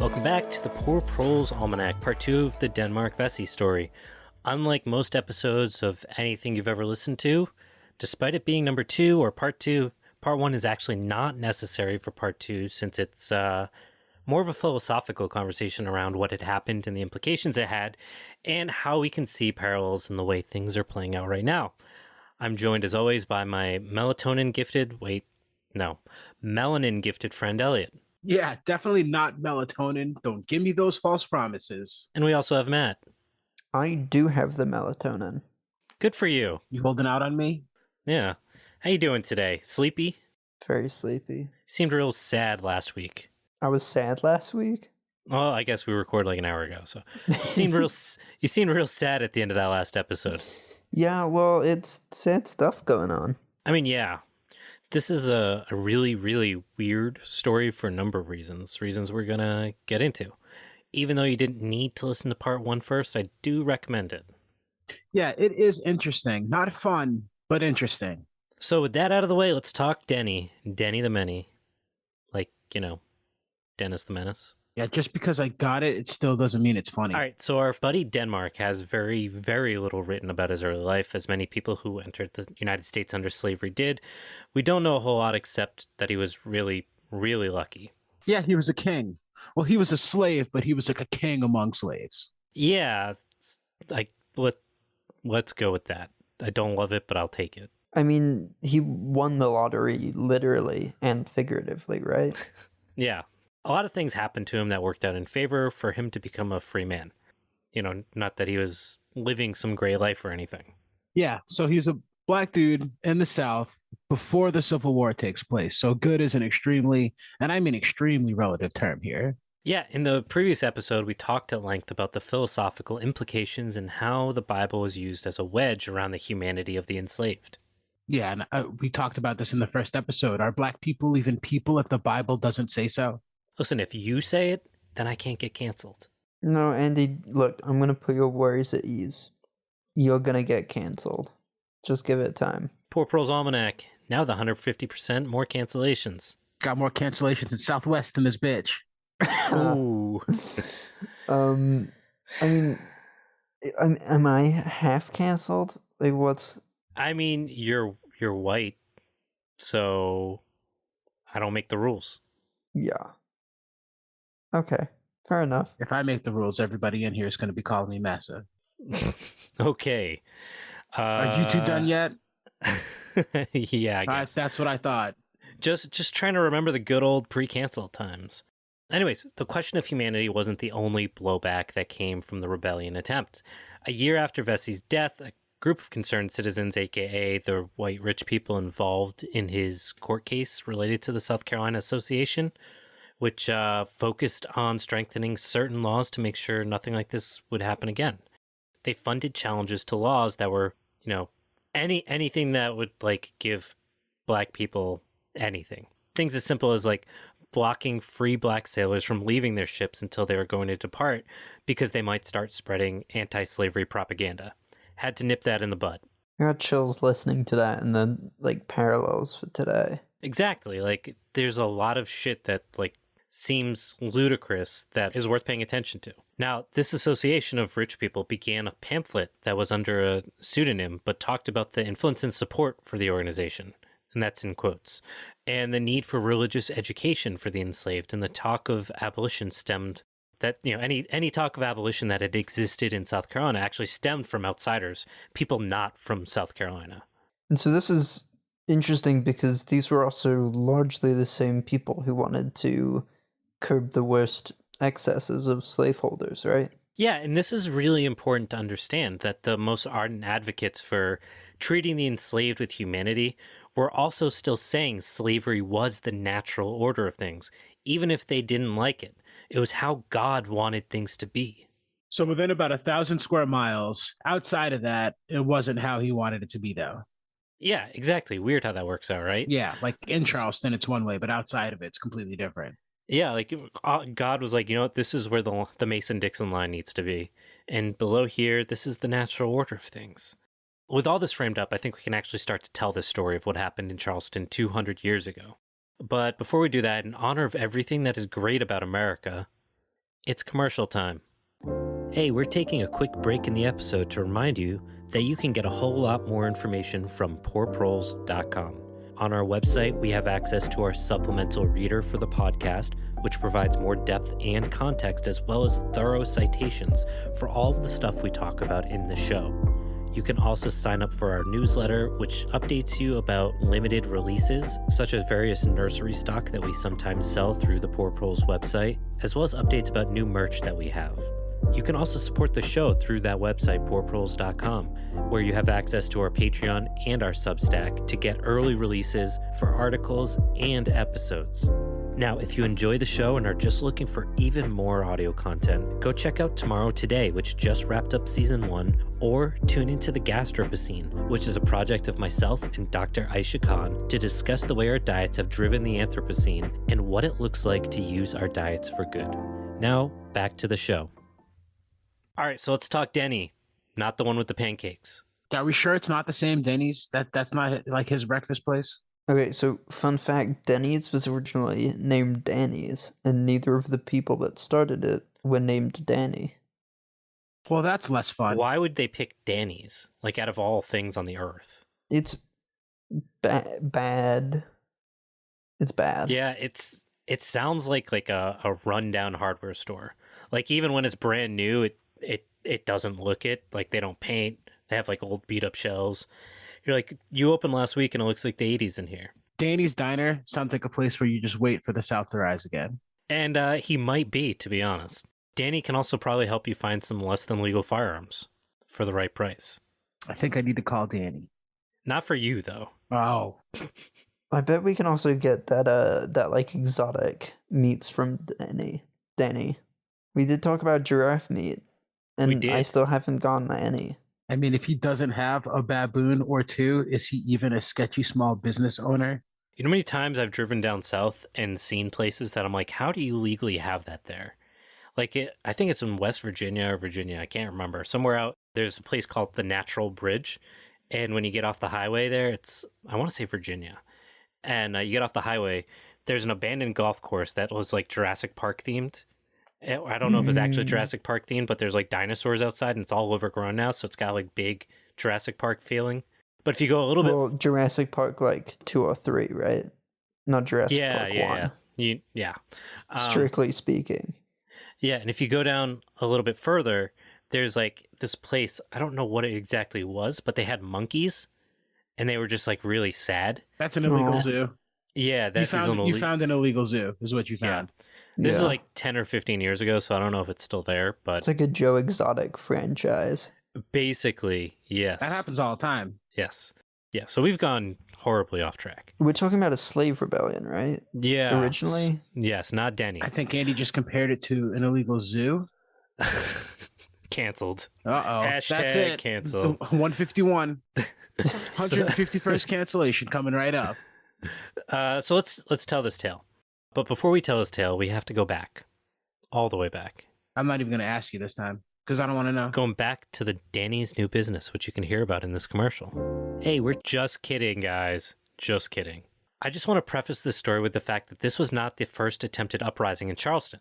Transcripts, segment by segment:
Welcome back to the Poor Proles Almanac, part 2 of the Denmark Vesey story. Unlike most episodes of anything you've ever listened to, despite it being number 2 or part 2, part 1 is actually not necessary for part 2 since it's more of a philosophical conversation around what had happened and the implications it had and how we can see parallels in the way things are playing out right now. I'm joined as always by my melanin gifted friend Elliot. Yeah, definitely not melatonin. Don't give me those false promises. And we also have Matt. I do have the melatonin. Good for you. You holding out on me? Yeah. How you doing today? Sleepy? Very sleepy. Seemed real sad last week. I was sad last week? Well, I guess we recorded like an hour ago, so you seemed real sad at the end of that last episode. Yeah, well, it's sad stuff going on. I mean, yeah. This is a really, really weird story for a number of reasons we're going to get into. Even though you didn't need to listen to part 1 first, I do recommend it. Yeah, it is interesting. Not fun, but interesting. So with that out of the way, let's talk Denny the Many. Like, Dennis the Menace. Yeah, just because I got it, it still doesn't mean it's funny. All right, so our buddy Denmark has very, very little written about his early life, as many people who entered the United States under slavery did. We don't know a whole lot except that he was really, really lucky. Yeah, he was a king. Well, he was a slave, but he was like a king among slaves. Yeah, let's go with that. I don't love it, but I'll take it. I mean, he won the lottery literally and figuratively, right? Yeah. A lot of things happened to him that worked out in favor for him to become a free man. Not that he was living some gray life or anything. Yeah, so he's a black dude in the South before the Civil War takes place. So good is an extremely, and I mean extremely relative term here. Yeah, in the previous episode, we talked at length about the philosophical implications and how the Bible was used as a wedge around the humanity of the enslaved. Yeah, and we talked about this in the first episode. Are black people even people if the Bible doesn't say so? Listen, if you say it, then I can't get canceled. No, Andy, look, I'm going to put your worries at ease. You're going to get canceled. Just give it time. Poor Proles Almanac. Now the 150% more cancellations. Got more cancellations in Southwest than this bitch. Ooh. I mean, am I half canceled? Like, what's... I mean, you're white, so I don't make the rules. Yeah. Okay, fair enough. If I make the rules, everybody in here is going to be calling me Massa. Okay. Are you two done yet? Yeah, I guess. That's what I thought. Just trying to remember the good old pre-cancel times. Anyways, the question of humanity wasn't the only blowback that came from the rebellion attempt. A year after Vesey's death, a group of concerned citizens, aka the white rich people involved in his court case related to the South Carolina Association, which focused on strengthening certain laws to make sure nothing like this would happen again. They funded challenges to laws that were, anything that would give black people anything. Things as simple as blocking free black sailors from leaving their ships until they were going to depart because they might start spreading anti-slavery propaganda. Had to nip that in the bud. I got chills listening to that and then parallels for today. Exactly. There's a lot of shit that seems ludicrous that is worth paying attention to. Now, this association of rich people began a pamphlet that was under a pseudonym, but talked about the influence and support for the organization, and that's in quotes, and the need for religious education for the enslaved, and the talk of abolition stemmed that, any talk of abolition that had existed in South Carolina actually stemmed from outsiders, people not from South Carolina. And so this is interesting because these were also largely the same people who wanted to curb the worst excesses of slaveholders, right? Yeah, and this is really important to understand, that the most ardent advocates for treating the enslaved with humanity were also still saying slavery was the natural order of things, even if they didn't like it. It was how God wanted things to be. So within about 1,000 square miles, outside of that, it wasn't how he wanted it to be, though. Yeah, exactly. Weird how that works out, right? Yeah, in Charleston, it's one way, but outside of it, it's completely different. Yeah, God was like, this is where the Mason-Dixon line needs to be. And below here, this is the natural order of things. With all this framed up, I think we can actually start to tell this story of what happened in Charleston 200 years ago. But before we do that, in honor of everything that is great about America, It's commercial time. Hey, we're taking a quick break in the episode to remind you that you can get a whole lot more information from poorproles.com. On our website, we have access to our supplemental reader for the podcast, which provides more depth and context as well as thorough citations for all of the stuff we talk about in the show. You can also sign up for our newsletter, which updates you about limited releases, such as various nursery stock that we sometimes sell through the Poor Proles website, as well as updates about new merch that we have. You can also support the show through that website, poorproles.com, where you have access to our Patreon and our Substack to get early releases for articles and episodes. Now, if you enjoy the show and are just looking for even more audio content, go check out Tomorrow Today, which just wrapped up season 1, or tune into the Gastropocene, which is a project of myself and Dr. Aisha Khan to discuss the way our diets have driven the Anthropocene and what it looks like to use our diets for good. Now, back to the show. All right, so let's talk Denny, not the one with the pancakes. Are we sure it's not the same Denny's? That's not like his breakfast place? Okay, so fun fact, Denny's was originally named Danny's, and neither of the people that started it were named Danny. Well, that's less fun. Why would they pick Danny's, like out of all things on the earth? It's bad. It's bad. Yeah, it sounds like a rundown hardware store. Like even when it's brand new, it doesn't look it. Like they don't paint. They have like old beat up shelves. You're like, you opened last week and it looks like the 80s in here. Danny's Diner sounds like a place where you just wait for the South to rise again. And he might be, to be honest. Danny can also probably help you find some less than legal firearms for the right price. I think I need to call Danny. Not for you, though. Oh. I bet we can also get that like exotic meats from Danny. We did talk about giraffe meat, and I still haven't gotten any. I mean, if he doesn't have a baboon or two, is he even a sketchy small business owner? You know how many times I've driven down south and seen places that I'm like, how do you legally have that there? Like, I think it's in West Virginia or Virginia. I can't remember. Somewhere out, there's a place called the Natural Bridge. And when you get off the highway there, I want to say Virginia. And you get off the highway, there's an abandoned golf course that was like Jurassic Park themed. I don't know if it's actually Jurassic Park themed, but there's like dinosaurs outside and it's all overgrown now. So it's got like big Jurassic Park feeling. But if you go a little bit... Jurassic Park like 2 or 3, right? Not Jurassic Park 1. Yeah. Strictly speaking. Yeah, and if you go down a little bit further, there's like this place. I don't know what it exactly was, but they had monkeys and they were just like really sad. That's an illegal zoo. Yeah, you found an illegal zoo is what you found. Yeah. This is like 10 or 15 years ago, so I don't know if it's still there, but... It's like a Joe Exotic franchise. Basically, yes. That happens all the time. Yes. Yeah, so we've gone horribly off track. We're talking about a slave rebellion, right? Yeah. Originally? Yes, not Denny's. I think Andy just compared it to an illegal zoo. Canceled. Uh-oh. Hashtag that's it. canceled. 151. 151st cancellation coming right up. So let's tell this tale. But before we tell this tale, we have to go back. All the way back. I'm not even going to ask you this time, because I don't want to know. Going back to the Danny's new business, which you can hear about in this commercial. Hey, we're just kidding, guys. Just kidding. I just want to preface this story with the fact that this was not the first attempted uprising in Charleston.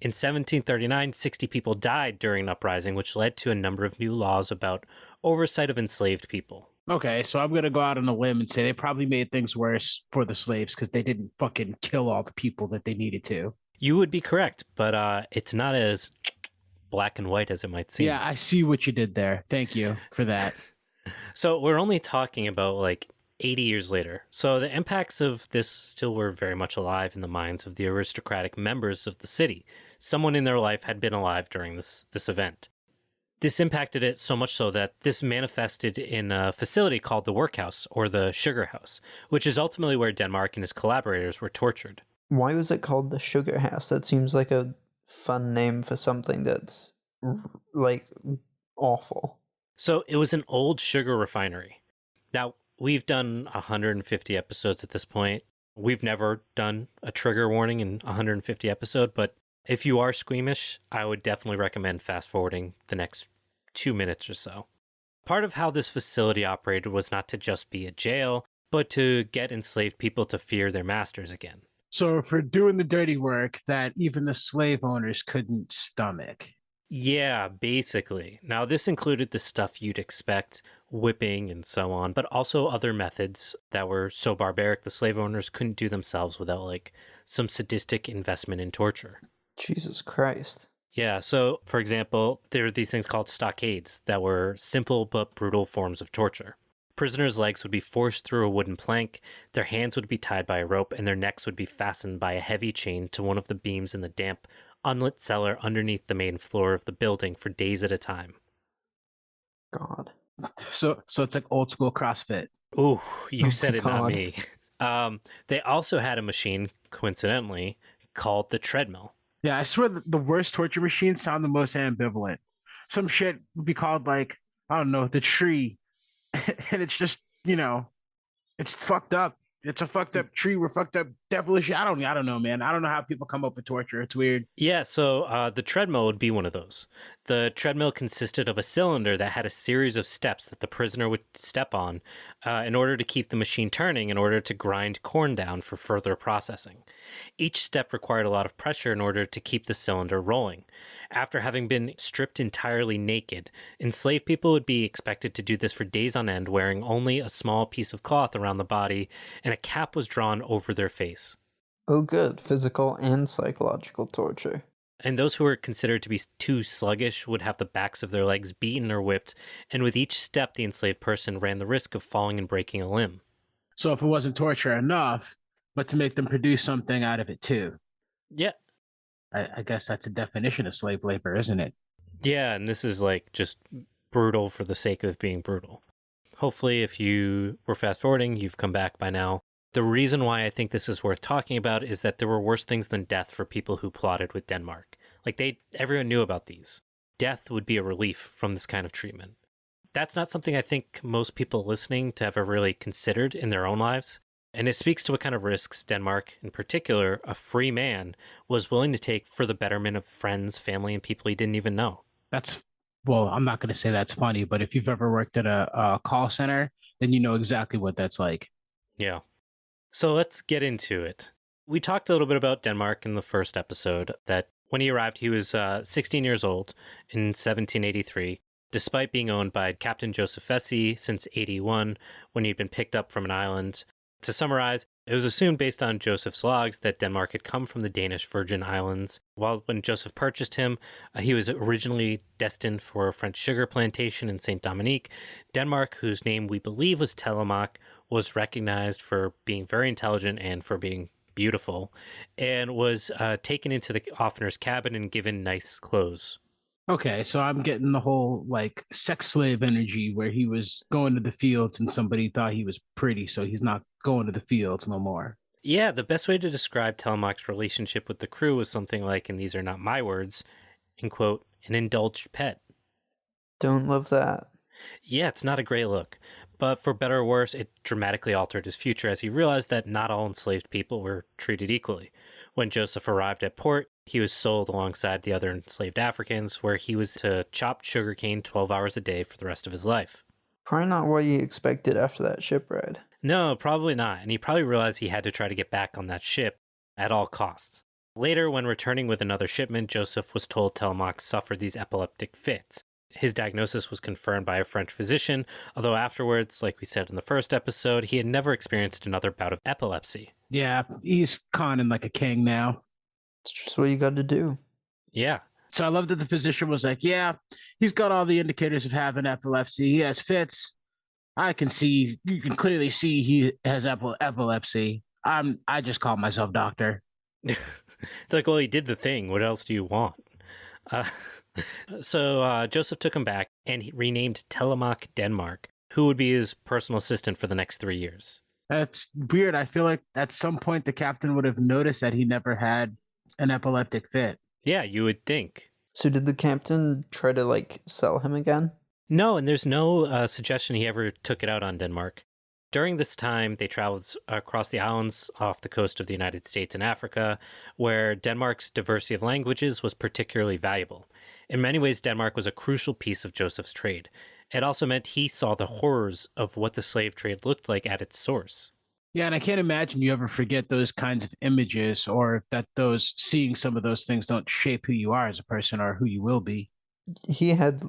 In 1739, 60 people died during an uprising, which led to a number of new laws about oversight of enslaved people. Okay, so I'm going to go out on a limb and say they probably made things worse for the slaves because they didn't fucking kill all the people that they needed to. You would be correct, but it's not as black and white as it might seem. Yeah, I see what you did there. Thank you for that. So we're only talking about like 80 years later. So the impacts of this still were very much alive in the minds of the aristocratic members of the city. Someone in their life had been alive during this event. This impacted it so much so that this manifested in a facility called the workhouse or the sugar house, which is ultimately where Denmark and his collaborators were tortured. Why was it called the sugar house? That seems like a fun name for something that's like awful. So it was an old sugar refinery. Now, we've done 150 episodes at this point. We've never done a trigger warning in 150 episodes, but if you are squeamish, I would definitely recommend fast forwarding the next 2 minutes or so. Part of how this facility operated was not to just be a jail, but to get enslaved people to fear their masters again. So for doing the dirty work that even the slave owners couldn't stomach. Yeah, basically. Now, this included the stuff you'd expect, whipping and so on, but also other methods that were so barbaric the slave owners couldn't do themselves without, like, some sadistic investment in torture. Jesus Christ. Yeah, so, for example, there are these things called stockades that were simple but brutal forms of torture. Prisoners' legs would be forced through a wooden plank, their hands would be tied by a rope, and their necks would be fastened by a heavy chain to one of the beams in the damp, unlit cellar underneath the main floor of the building for days at a time. God. So it's like old school CrossFit. Ooh, you Oh said my it, not God. me. They also had a machine, coincidentally, called the treadmill. Yeah, I swear the worst torture machines sound the most ambivalent. Some shit would be called like, I don't know, the tree. And it's just, it's fucked up. It's a fucked up tree. We're fucked up devilish. I don't know, man. I don't know how people come up with torture. It's weird. Yeah, so the treadmill would be one of those. The treadmill consisted of a cylinder that had a series of steps that the prisoner would step on in order to keep the machine turning, in order to grind corn down for further processing. Each step required a lot of pressure in order to keep the cylinder rolling. After having been stripped entirely naked, enslaved people would be expected to do this for days on end, wearing only a small piece of cloth around the body, and a cap was drawn over their face. Oh, good. Physical and psychological torture. And those who were considered to be too sluggish would have the backs of their legs beaten or whipped, and with each step, the enslaved person ran the risk of falling and breaking a limb. So if it wasn't torture enough, but to make them produce something out of it too. Yeah. I guess that's a definition of slave labor, isn't it? Yeah, and this is like just brutal for the sake of being brutal. Hopefully, if you were fast forwarding, you've come back by now. The reason why I think this is worth talking about is that there were worse things than death for people who plotted with Denmark. Like everyone knew about these. Death would be a relief from this kind of treatment. That's not something I think most people listening to ever really considered in their own lives. And it speaks to what kind of risks Denmark, in particular, a free man, was willing to take for the betterment of friends, family, and people he didn't even know. Well, I'm not going to say that's funny, but if you've ever worked at a call center, then you know exactly what that's like. Yeah. So let's get into it. We talked a little bit about Denmark in the first episode, that when he arrived, he was 16 years old in 1783, despite being owned by Captain Joseph Vesey since 81, when he'd been picked up from an island. To summarize, it was assumed based on Joseph's logs that Denmark had come from the Danish Virgin Islands. While when Joseph purchased him, he was originally destined for a French sugar plantation in Saint Dominique. Denmark, whose name we believe was Telemaque, was recognized for being very intelligent and for being beautiful, and was taken into the officer's cabin and given nice clothes. Okay, so I'm getting the whole like sex slave energy where he was going to the fields and somebody thought he was pretty, so he's not going to the fields no more. Yeah, the best way to describe Telemaque's relationship with the crew was something like, and these are not my words, in quote, an indulged pet. Don't love that. Yeah, it's not a great look. But for better or worse, it dramatically altered his future as he realized that not all enslaved people were treated equally. When Joseph arrived at port, he was sold alongside the other enslaved Africans, where he was to chop sugarcane 12 hours a day for the rest of his life. Probably not what you expected after that ship ride. No, probably not. And he probably realized he had to try to get back on that ship at all costs. Later, when returning with another shipment, Joseph was told Telemaque suffered these epileptic fits. His diagnosis was confirmed by a French physician, although afterwards, like we said in the first episode, he had never experienced another bout of epilepsy. Yeah, he's conning like a king now. It's just what you got to do. Yeah. So I love that the physician was like, yeah, he's got all the indicators of having epilepsy. He has fits. You can clearly see he has epilepsy. I just call myself doctor. They're like, well, he did the thing. What else do you want? So Joseph took him back and he renamed Telemaque Denmark, who would be his personal assistant for the next 3 years. That's weird. I feel like at some point the captain would have noticed that he never had an epileptic fit. Yeah, you would think. So did the captain try to, sell him again? No, and there's no suggestion he ever took it out on Denmark. During this time, they traveled across the islands off the coast of the United States and Africa, where Denmark's diversity of languages was particularly valuable. In many ways, Denmark was a crucial piece of Joseph's trade. It also meant he saw the horrors of what the slave trade looked like at its source. Yeah, and I can't imagine you ever forget those kinds of images, or that those seeing some of those things don't shape who you are as a person or who you will be. He had,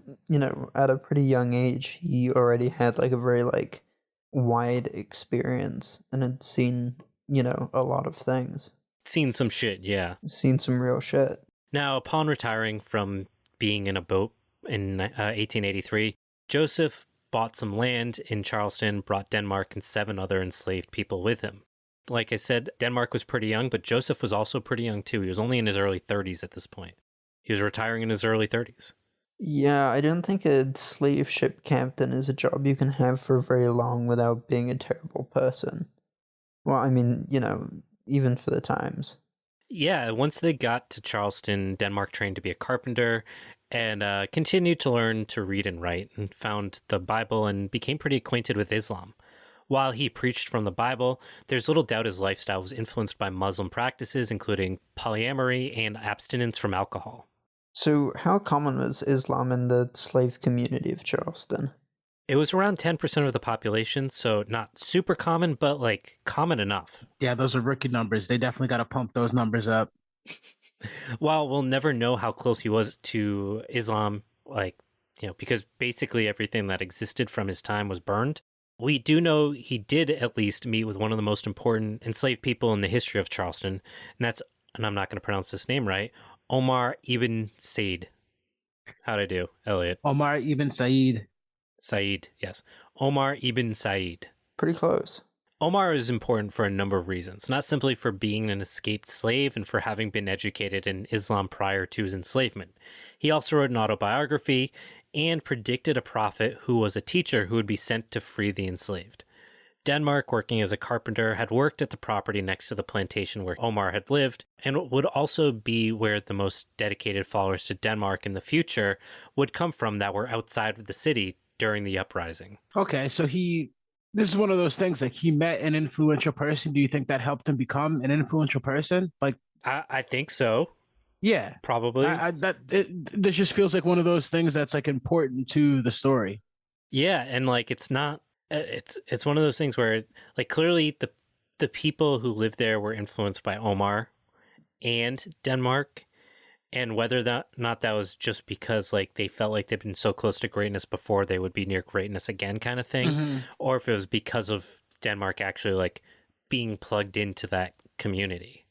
at a pretty young age, he already had like a very like wide experience and had seen, a lot of things. Seen some shit, yeah. Seen some real shit. Now, upon retiring from being in a boat in 1883, Joseph bought some land in Charleston, brought Denmark and 7 other enslaved people with him. Like I said, Denmark was pretty young, but Joseph was also pretty young too. He was only in his early 30s at this point. He was retiring in his early 30s. Yeah, I don't think a slave ship captain is a job you can have for very long without being a terrible person. Well, I mean, even for the times. Yeah, once they got to Charleston, Denmark trained to be a carpenter and continued to learn to read and write, and found the Bible and became pretty acquainted with Islam. While he preached from the Bible, there's little doubt his lifestyle was influenced by Muslim practices, including polyamory and abstinence from alcohol. So how common was Islam in the slave community of Charleston? It was around 10% of the population, so not super common, but like common enough. Yeah, those are rookie numbers. They definitely got to pump those numbers up. While we'll never know how close he was to Islam, because basically everything that existed from his time was burned, we do know he did at least meet with one of the most important enslaved people in the history of Charleston, and I'm not going to pronounce this name right, Omar ibn Said. How'd I do, Elliot? Omar ibn Said. Said, yes. Omar ibn Said. Pretty close. Omar is important for a number of reasons, not simply for being an escaped slave and for having been educated in Islam prior to his enslavement. He also wrote an autobiography and predicted a prophet who was a teacher who would be sent to free the enslaved. Denmark, working as a carpenter, had worked at the property next to the plantation where Omar had lived, and would also be where the most dedicated followers to Denmark in the future would come from that were outside of the city during the Uprising. Okay, so this is one of those things, like he met an influential person. Do you think that helped him become an influential person? Like, I think so. Yeah, probably. This just feels like one of those things that's like important to the story. Yeah, and like it's not. It's one of those things where like clearly the people who lived there were influenced by Omar and Denmark, and whether that not that was just because like they felt like they'd been so close to greatness before they would be near greatness again kind of thing, or if it was because of Denmark actually like being plugged into that community.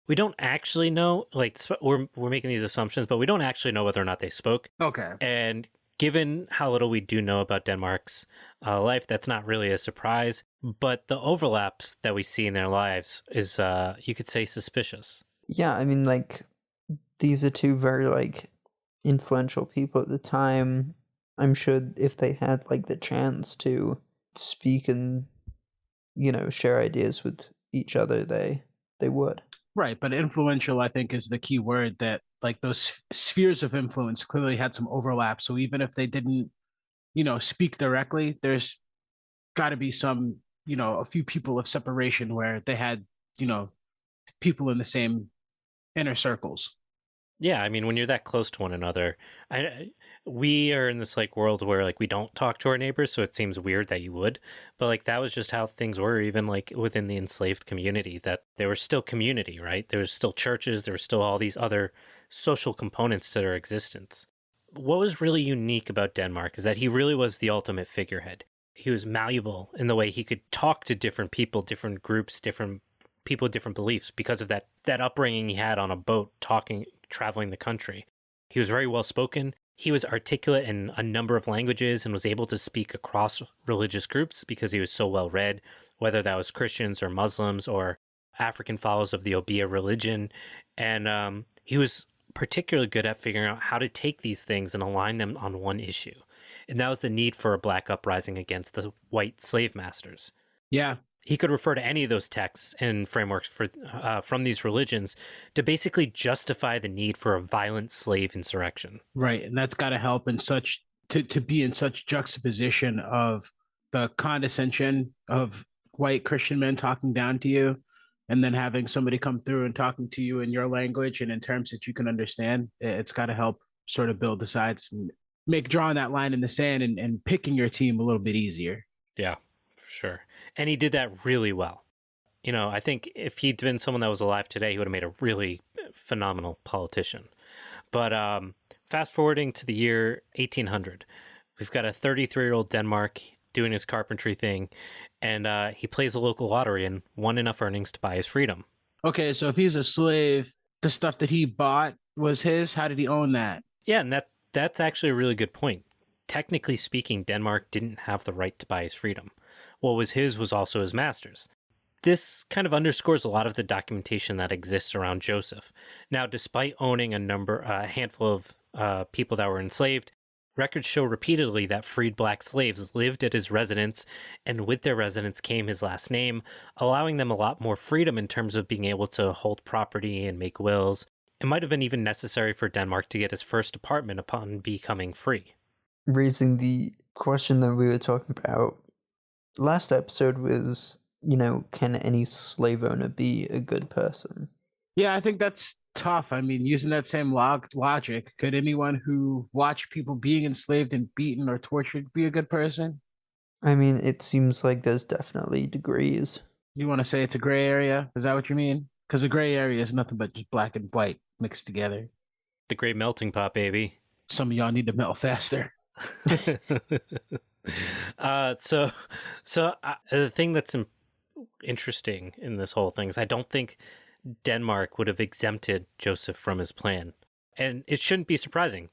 We don't actually know, like we're making these assumptions, but we don't actually know whether or not they spoke. Okay. And given how little we do know about Denmark's life, that's not really a surprise. But the overlaps that we see in their lives is, you could say, suspicious. Yeah, I mean, like, these are 2 very, like, influential people at the time. I'm sure if they had, like, the chance to speak and, share ideas with each other, they would. Right, but influential, I think, is the key word. That like those spheres of influence clearly had some overlap. So even if they didn't, speak directly, there's got to be some, a few people of separation where they had, people in the same inner circles. Yeah, I mean, when you're that close to one another, we are in this like world where like we don't talk to our neighbors, so it seems weird that you would. But like that was just how things were, even like within the enslaved community, that there was still community, right? There was still churches, there was still all these other social components to their existence. What was really unique about Denmark is that he really was the ultimate figurehead. He was malleable in the way he could talk to different people, different groups, different people with different beliefs because of that upbringing he had on a boat, traveling the country. He was very well spoken. He was articulate in a number of languages and was able to speak across religious groups because he was so well read, whether that was Christians or Muslims or African followers of the Obeah religion. And he was particularly good at figuring out how to take these things and align them on one issue. And that was the need for a black uprising against the white slave masters. Yeah. He could refer to any of those texts and frameworks from these religions to basically justify the need for a violent slave insurrection. Right, and that's got to help in such to be in such juxtaposition of the condescension of white Christian men talking down to you, and then having somebody come through and talking to you in your language and in terms that you can understand. It's got to help sort of build the sides and make drawing that line in the sand and picking your team a little bit easier. Yeah, for sure. And he did that really well. I think if he'd been someone that was alive today, he would have made a really phenomenal politician. But fast forwarding to the year 1800, we've got a 33-year-old Denmark doing his carpentry thing, and he plays a local lottery and won enough earnings to buy his freedom. Okay, so if he's a slave, the stuff that he bought was his. How did he own that? Yeah, and that's actually a really good point. Technically speaking, Denmark didn't have the right to buy his freedom. What was his was also his master's. This kind of underscores a lot of the documentation that exists around Joseph. Now, despite owning a handful of people that were enslaved, records show repeatedly that freed black slaves lived at his residence, and with their residence came his last name, allowing them a lot more freedom in terms of being able to hold property and make wills. It might have been even necessary for Denmark to get his first apartment upon becoming free. Raising the question that we were talking about last episode was, can any slave owner be a good person? Yeah, I think that's tough. I mean, using that same logic, could anyone who watched people being enslaved and beaten or tortured be a good person? I mean, it seems like there's definitely degrees. You want to say it's a gray area? Is that what you mean? Because a gray area is nothing but just black and white mixed together. The great melting pot, baby. Some of y'all need to melt faster. So the thing that's interesting in this whole thing is I don't think Denmark would have exempted Joseph from his plan. And it shouldn't be surprising.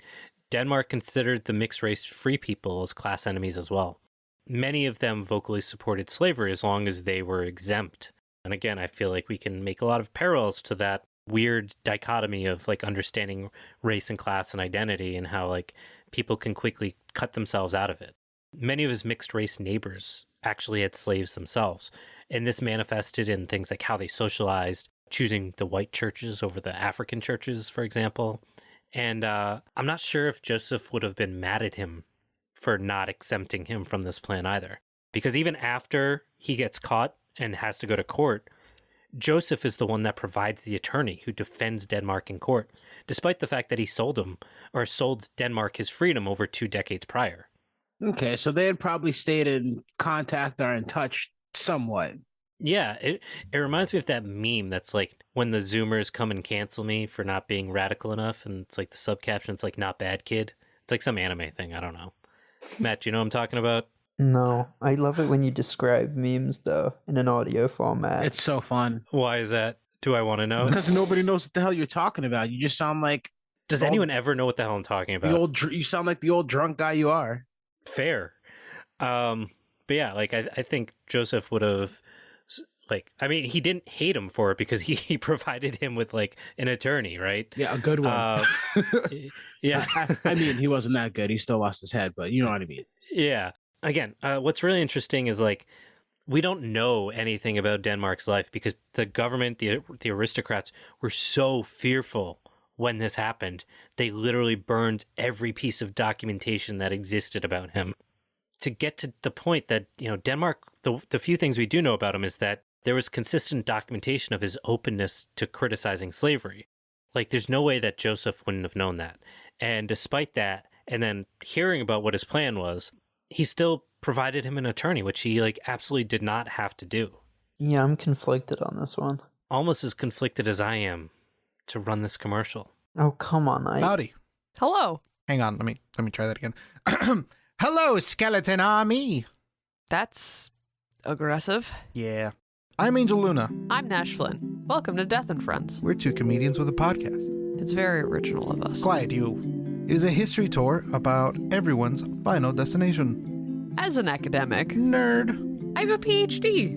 Denmark considered the mixed race free people as class enemies as well. Many of them vocally supported slavery as long as they were exempt. And again, I feel like we can make a lot of parallels to that weird dichotomy of like understanding race and class and identity and how like people can quickly cut themselves out of it. Many of his mixed race neighbors actually had slaves themselves. And this manifested in things like how they socialized, choosing the white churches over the African churches, for example. And I'm not sure if Joseph would have been mad at him for not exempting him from this plan either. Because even after he gets caught and has to go to court, Joseph is the one that provides the attorney who defends Denmark in court, despite the fact that he sold Denmark his freedom over 2 decades prior. Okay, so they had probably stayed in contact or in touch somewhat. Yeah, it reminds me of that meme that's like when the Zoomers come and cancel me for not being radical enough, and it's like the subcaption's like "not bad kid." It's like some anime thing. I don't know. Matt, do you know what I'm talking about? No, I love it when you describe memes though in an audio format. It's so fun. Why is that? Do I want to know? Because nobody knows what the hell you're talking about. You just sound like. Does anyone ever know what the hell I'm talking about? You sound like the old drunk guy you are. Fair. But yeah, like I think Joseph would have. Like, I mean, he didn't hate him for it because he provided him with like an attorney, right? Yeah, a good one. Yeah. I mean, he wasn't that good. He still lost his head, but you know what I mean. Yeah. Again, what's really interesting is like, we don't know anything about Denmark's life because the government, the aristocrats were so fearful when this happened. They literally burned every piece of documentation that existed about him. To get to the point that, Denmark, the few things we do know about him is that there was consistent documentation of his openness to criticizing slavery. Like, there's no way that Joseph wouldn't have known that. And despite that, and then hearing about what his plan was, he still provided him an attorney, which he, like, absolutely did not have to do. Yeah, I'm conflicted on this one. Almost as conflicted as I am to run this commercial. Oh, come on, Howdy. Hello. Hang on, let me try that again. Hello, skeleton army. That's aggressive. Yeah. I'm Angel Luna. I'm Nash Flynn. Welcome to Death and Friends. We're 2 comedians with a podcast. It's very original of us. Quiet, you. It is a history tour about everyone's final destination. As an academic, Nerd. I have a PhD.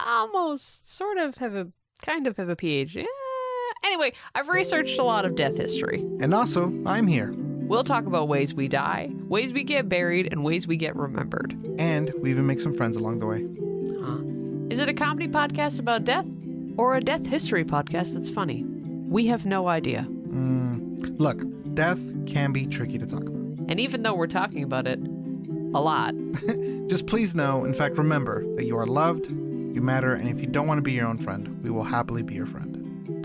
Almost, sort of have a PhD. Anyway, I've researched a lot of death history. And also, I'm here. We'll talk about ways we die, ways we get buried, and ways we get remembered. And we even make some friends along the way. Is it a comedy podcast about death? Or a death history podcast that's funny? We have no idea. Look, death can be tricky to talk about. And even though we're talking about it a lot, just please know, in fact, remember that you are loved, you matter, and if you don't want to be your own friend, we will happily be your friend.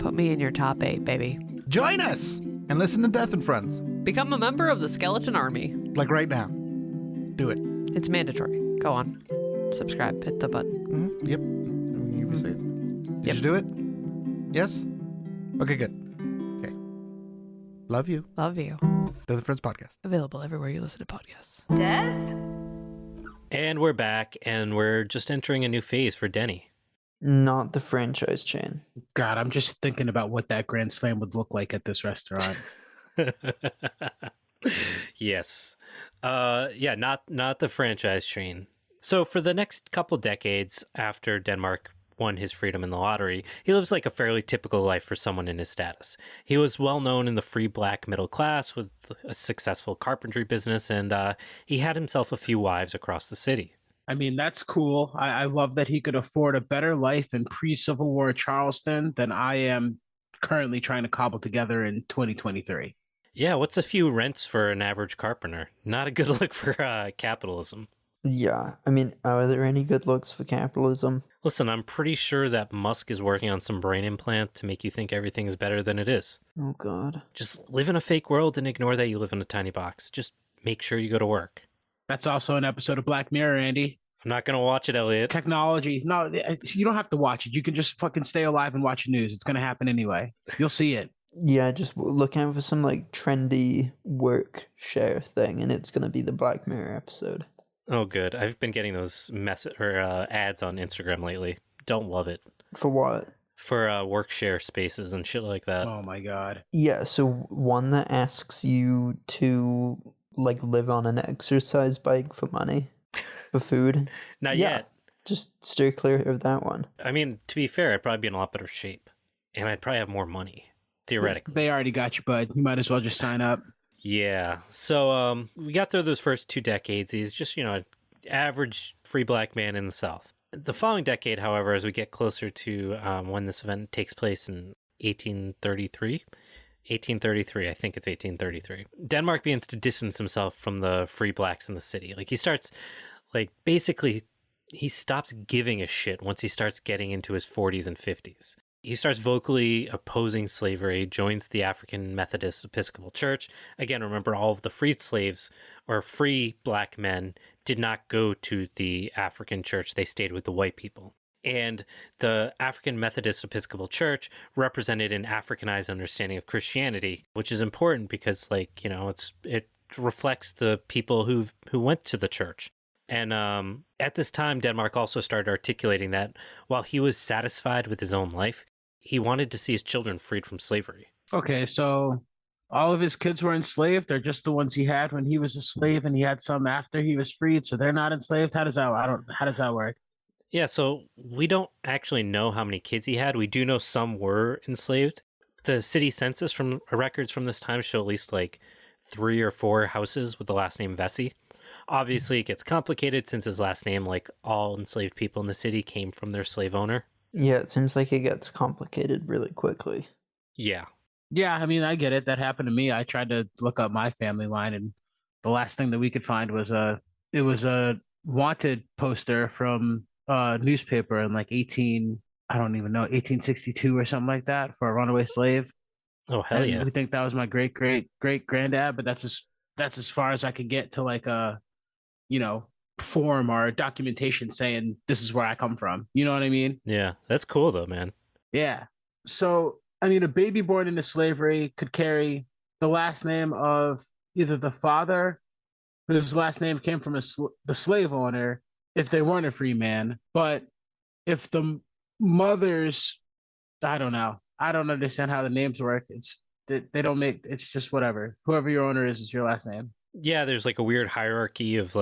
put me in your top 8, baby. Join us and listen to Death and Friends. Become a member of the Skeleton Army. Like right now. Do it. It's mandatory. Go on. Subscribe. Hit the button. Yep. you say it? Did you do it? Yes? Okay, good. Okay. Love you. Love you. They're the Friends Podcast. Available everywhere you listen to podcasts. Death? And we're back, and we're just entering a new phase for Denny. Not the franchise chain. God, I'm just thinking about what that Grand Slam would look like at this restaurant. Yes. Yeah, not the franchise chain. So for the next couple decades after Denmark won his freedom in the lottery, he lives like a fairly typical life for someone in his status. He was well known in the free black middle class with a successful carpentry business, and he had himself a few wives across the city. I mean, that's cool. I love that he could afford a better life in pre-Civil War Charleston than I am currently trying to cobble together in 2023. Yeah, what's a few rents for an average carpenter? Not a good look for capitalism. Yeah, I mean, are there any good looks for capitalism? Listen, I'm pretty sure that Musk is working on some brain implant to make you think everything is better than it is. Oh, God. Just live in a fake world and ignore that you live in a tiny box. Just make sure you go to work. That's also an episode of Black Mirror, Andy. I'm not going to watch it, Elliot. Technology. No, you don't have to watch it. You can just fucking stay alive and watch the news. It's going to happen anyway. You'll see it. Yeah, just look out for some, like, trendy work share thing, and it's going to be the Black Mirror episode. Oh, good. I've been getting those ads on Instagram lately. Don't love it. For what? For work share spaces and shit like that. Oh, my God. Yeah, so one that asks you to, like, live on an exercise bike for money, for food. Not Yeah. yet. Just steer clear of that one. I mean, to be fair, I'd probably be in a lot better shape. And I'd probably have more money, theoretically. They already got you, bud. You might as well just sign up. Yeah. So we got through those first 2 decades. He's just, an average free black man in the South. The following decade, however, as we get closer to when this event takes place in 1833, I think it's 1833, Denmark begins to distance himself from the free blacks in the city. Like, he starts, basically, he stops giving a shit once he starts getting into his 40s and 50s. He starts vocally opposing slavery, joins the African Methodist Episcopal Church. Again, remember, all of the freed slaves or free black men did not go to the African church. They stayed with the white people. And the African Methodist Episcopal Church represented an Africanized understanding of Christianity, which is important because, it reflects the people who went to the church. And at this time, Denmark also started articulating that while he was satisfied with his own life, he wanted to see his children freed from slavery. Okay, so all of his kids were enslaved. They're just the ones he had when he was a slave, and he had some after he was freed. So they're not enslaved. How does that work? Yeah, so we don't actually know how many kids he had. We do know some were enslaved. The city census from records from this time show at least 3 or 4 houses with the last name Vesey. Obviously, it gets complicated since his last name, like all enslaved people in the city, came from their slave owner. Yeah, it seems like it gets complicated really quickly. Yeah. Yeah, I mean, I get it. That happened to me. I tried to look up my family line, and the last thing that we could find was a wanted poster from a newspaper in 1862 or something like that for a runaway slave. Oh, hell and yeah. we think that was my great granddad, but that's as far as I could get to form or documentation saying this is where I come from. You know what I mean? Yeah, that's cool though, man. Yeah. So, I mean, a baby born into slavery could carry the last name of either the father, whose last name came from the slave owner, if they weren't a free man. But if the mother's, I don't know. I don't understand how the names work. They don't make, it's just whatever. Whoever your owner is your last name. Yeah, there's a weird hierarchy of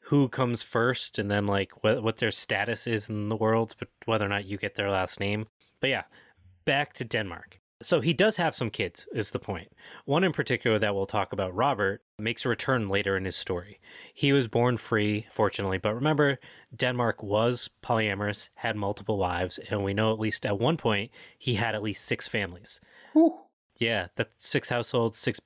who comes first and then what their status is in the world, but whether or not you get their last name. But yeah, back to Denmark. So he does have some kids, is the point. One in particular that we'll talk about, Robert, makes a return later in his story. He was born free, fortunately, but remember, Denmark was polyamorous, had multiple wives, and we know at least at one point he had at least 6 families. Whew. Yeah, that's 6 households, 6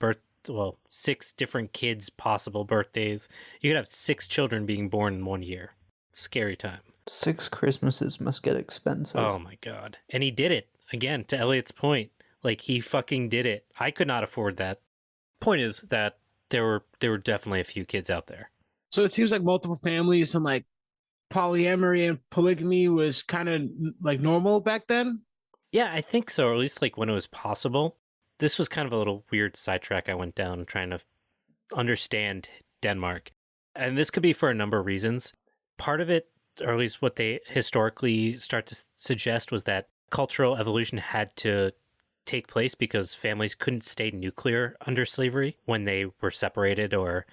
different kids' possible birthdays. You could have 6 children being born in 1 year. Scary time. 6 Christmases must get expensive. Oh my God. And he did it. Again, to Elliot's point. He fucking did it. I could not afford that. Point is that there were definitely a few kids out there. So it seems like multiple families and polyamory and polygamy was kind of like normal back then? Yeah, I think so, or at least like when it was possible. This was kind of a little weird sidetrack I went down trying to understand Denmark. And this could be for a number of reasons. Part of it, or at least what they historically start to suggest, was that cultural evolution had to take place because families couldn't stay nuclear under slavery when they were separated or,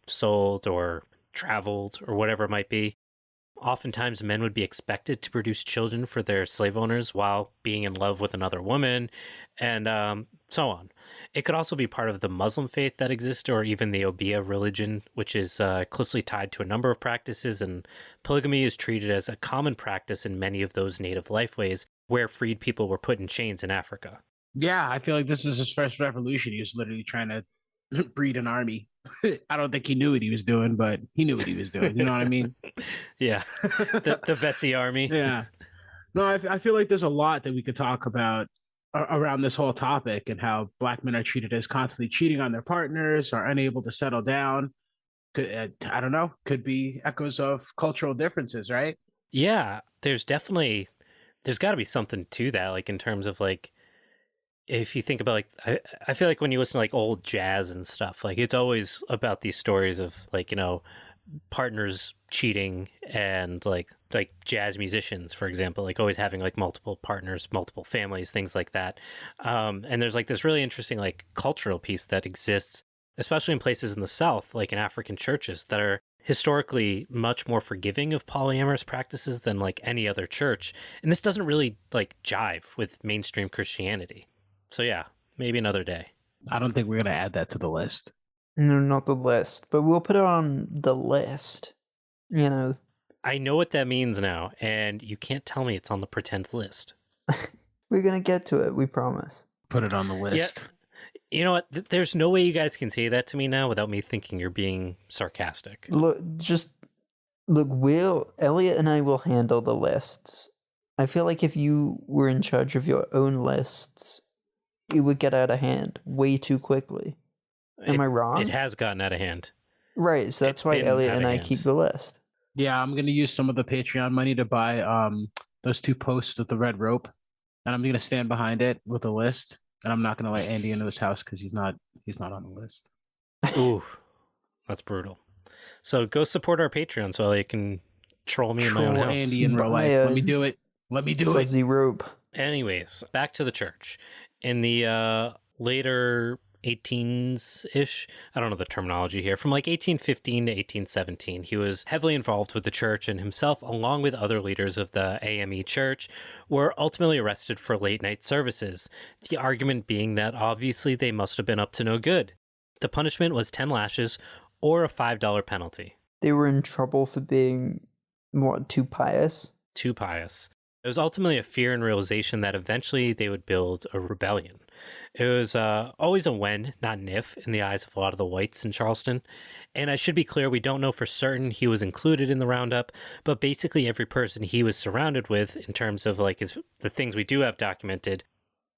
sold or traveled or whatever it might be. Oftentimes, men would be expected to produce children for their slave owners while being in love with another woman, and so on. It could also be part of the Muslim faith that exists, or even the Obeah religion, which is closely tied to a number of practices, and polygamy is treated as a common practice in many of those native lifeways where freed people were put in chains in Africa. Yeah, I feel like this is his first revolution. He was literally trying to breed an army. I don't think he knew what he was doing, but he knew what he was doing. You know what I mean? Yeah, the Vesey army. Yeah. No, I feel like there's a lot that we could talk about around this whole topic and how Black men are treated as constantly cheating on their partners, are unable to settle down. I don't know, could be echoes of cultural differences, right? Yeah, there's got to be something to that, like in terms of like, if you think about like, I feel like when you listen to like old jazz and stuff, like it's always about these stories of like, partners cheating and like jazz musicians, for example, like always having like multiple partners, multiple families, things like that. And there's like this really interesting like cultural piece that exists, especially in places in the South, like in African churches that are historically much more forgiving of polyamorous practices than like any other church. And this doesn't really like jive with mainstream Christianity. So yeah, maybe another day. I don't think we're going to add that to the list. No, not the list, but we'll put it on the list. I know what that means now, and you can't tell me it's on the pretend list. We're going to get to it, we promise. Put it on the list. Yeah. You know what? There's no way you guys can say that to me now without me thinking you're being sarcastic. Look, Elliot and I will handle the lists. I feel like if you were in charge of your own lists, it would get out of hand way too quickly. Am I wrong? It has gotten out of hand. Right, so that's why Elliot and I keep the list. Yeah, I'm going to use some of the Patreon money to buy those 2 posts with the red rope, and I'm going to stand behind it with a list, and I'm not going to let Andy into his house because he's not on the list. Ooh, that's brutal. So go support our Patreon so Elliot can troll me in my own house. Andy in real life. Let me do it. Fuzzy rope. Anyways, back to the church. In the later 18s-ish, I don't know the terminology here, from like 1815 to 1817, he was heavily involved with the church, and himself, along with other leaders of the AME church, were ultimately arrested for late-night services, the argument being that obviously they must have been up to no good. The punishment was 10 lashes or a $5 penalty. They were in trouble for being, too pious? Too pious. It was ultimately a fear and realization that eventually they would build a rebellion. It was always a when, not an if, in the eyes of a lot of the whites in Charleston. And I should be clear, we don't know for certain he was included in the roundup, but basically every person he was surrounded with, in terms of like the things we do have documented,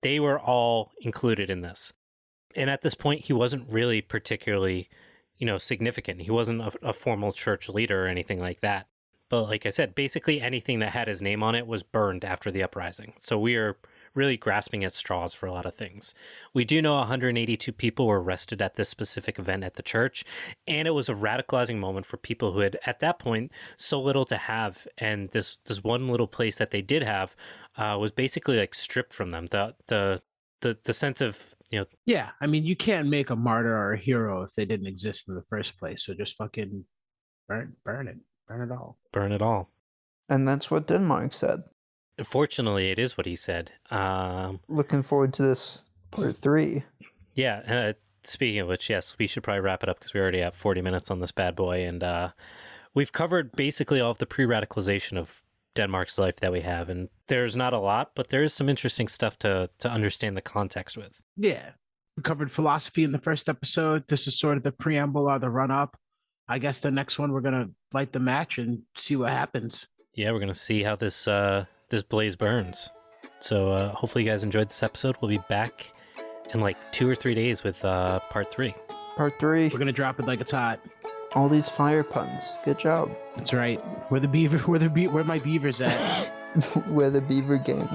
they were all included in this. And at this point, he wasn't really particularly, significant. He wasn't a formal church leader or anything like that. But like I said, basically anything that had his name on it was burned after the uprising. So we are really grasping at straws for a lot of things. We do know 182 people were arrested at this specific event at the church, and it was a radicalizing moment for people who had, at that point, so little to have, and this one little place that they did have was basically like stripped from them. The sense of, Yeah, I mean, you can't make a martyr or a hero if they didn't exist in the first place, so just fucking burn it. Burn it all. Burn it all. And that's what Denmark said. Fortunately, it is what he said. Looking forward to this part 3. Yeah. Speaking of which, yes, we should probably wrap it up because we already have 40 minutes on this bad boy. And we've covered basically all of the pre-radicalization of Denmark's life that we have. And there's not a lot, but there is some interesting stuff to understand the context with. Yeah. We covered philosophy in the first episode. This is sort of the preamble or the run-up. I guess the next one we're going to light the match and see what happens. Yeah, we're going to see how this blaze burns. So hopefully you guys enjoyed this episode. We'll be back in like 2 or 3 days with part 3. Part 3. We're going to drop it like it's hot. All these fire puns. Good job. That's right. Where my beavers at? Where the beaver game.